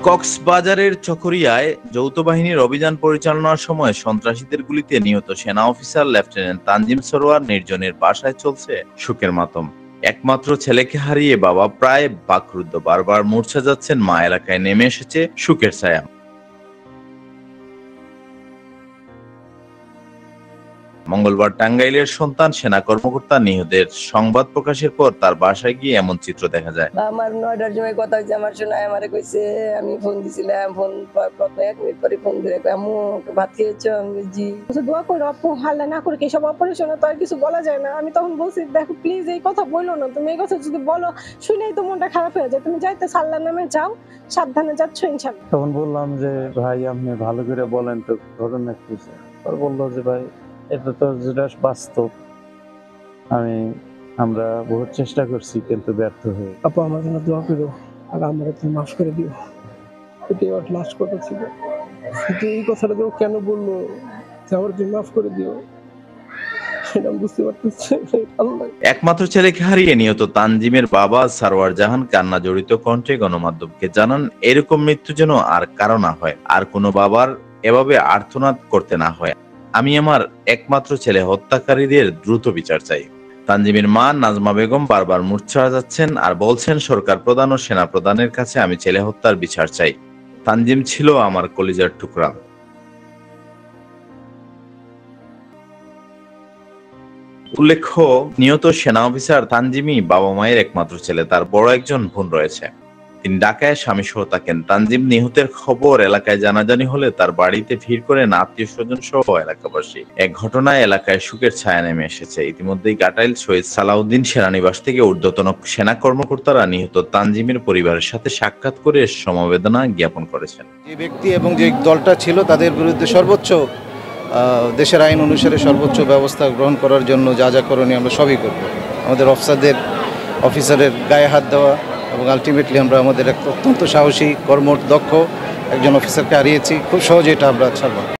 কক্সবাজারের চকরিয়ায় যৌথ বাহিনীর অভিযান পরিচালনার সময় সন্ত্রাসীদের গুলিতে নিহত সেনা অফিসার লেফটেন্যান্ট তানজিম সরোয়ার নির্জনের বাসায় চলছে শোকের মাতম। একমাত্র ছেলেকে হারিয়ে বাবা প্রায় বাকরুদ্ধ, বারবার মূর্ছা যাচ্ছেন মা। এলাকায় নেমে এসেছে শোকের ছায়া। মঙ্গলবার টাঙ্গাইলের সন্তান সেনা কর্মকর্তা নিহতের সংবাদ প্রকাশের পর তার বাসায় গিয়ে এমন চিত্র দেখা যায়। আমার 9টার সময় কথা হয়েছে, আমার শোনায় আমারে কইছে, আমি ফোন দিছিলাম, ফোন প্রথমে 1 মিনিট পরে ফোন দিয়ে আম্মু ভাত খেয়েছো? আমি জি। দোয়া করো আপু হাল্লা না করে, কি সব অপারেশনে তো আর কিছু বলা যায় না। আমি তখন বলছি দেখো প্লিজ এই কথা বলো না, তুমি এই কথা যদি বলো শুনেই তো মনটা খারাপ হয়ে যায়। তুমি যাইতে আল্লাহর নামে যাও, সাবধানে যাচ্ছ ইনশাআল্লাহ। তখন বললাম যে ভাই আপনি ভালো করে বলেন তো ঘটনা কি। আর বললো যে ভাই এটা তো যেটা বাস্তব, আমরা বহুত চেষ্টা করছি কিন্তু ব্যর্থ হয়ে। আপু আমার জন্য দোয়া করো আর আমরা তুমি মাফ করে দিও। এটাই ওর লাস্ট কথা ছিল। কিন্তু এই কথাটা যে ও কেন বললো যে আমার তুমি মাফ করে দিও, সেটা আমি বুঝতে পারতেছি। একমাত্র ছেলেকে হারিয়ে নিহত তানজিমের বাবা সারওয়ার জাহান কান্না জড়িত কণ্ঠে গণমাধ্যমকে জানান, এরকম মৃত্যু যেন আর কারো না হয়, আর কোনো বাবার এভাবে আর্তনাদ করতে না হয়। আমি আমার একমাত্র ছেলে হত্যাকারীদের দ্রুত বিচার চাই। তানজিমের মা নাজমা বেগম বারবার মূর্ছা যাচ্ছেন আর বলছেন, সরকার প্রধান ও সেনা প্রধানের কাছে আমি ছেলে হত্যার বিচার চাই। তানজিম ছিল আমার কলিজার টুকরা। উল্লেখ্য, নিহত সেনা অফিসার তানজিমই বাবা মায়ের একমাত্র ছেলে। তার বড় একজন বোন রয়েছে, তিনি ঢাকায় স্বামী সহ থাকেন। তানজিম নিহতের খবর এলাকায় জানাজানি হলে তার বাড়িতে ভিড় করেন আত্মীয় স্বজন সহ এলাকাবাসী। এক ঘটনায় এলাকায় শোকের ছায়া নেমে এসেছে। ইতিমধ্যেই গাটাইল শহীদ সালাউদ্দিন সেনানিবাস থেকে ঊর্ধ্বতন সেনা কর্মকর্তারা নিহত তানজিমের পরিবারের সাথে সাক্ষাৎ করে সমবেদনা জ্ঞাপন করেছেন। যে ব্যক্তি এবং যে দলটা ছিল তাদের বিরুদ্ধে সর্বোচ্চ দেশের আইন অনুসারে সর্বোচ্চ ব্যবস্থা গ্রহণ করার জন্য যা যা করণীয় আমরা সবই করব। আমাদের অফিসারের গায়ে হাত দেওয়া এবং আলটিমেটলি আমরা আমাদের এক অত্যন্ত সাহসী কর্মদক্ষ একজন অফিসারকে হারিয়েছি। খুব সহজে এটা আমরা ছাড়ব।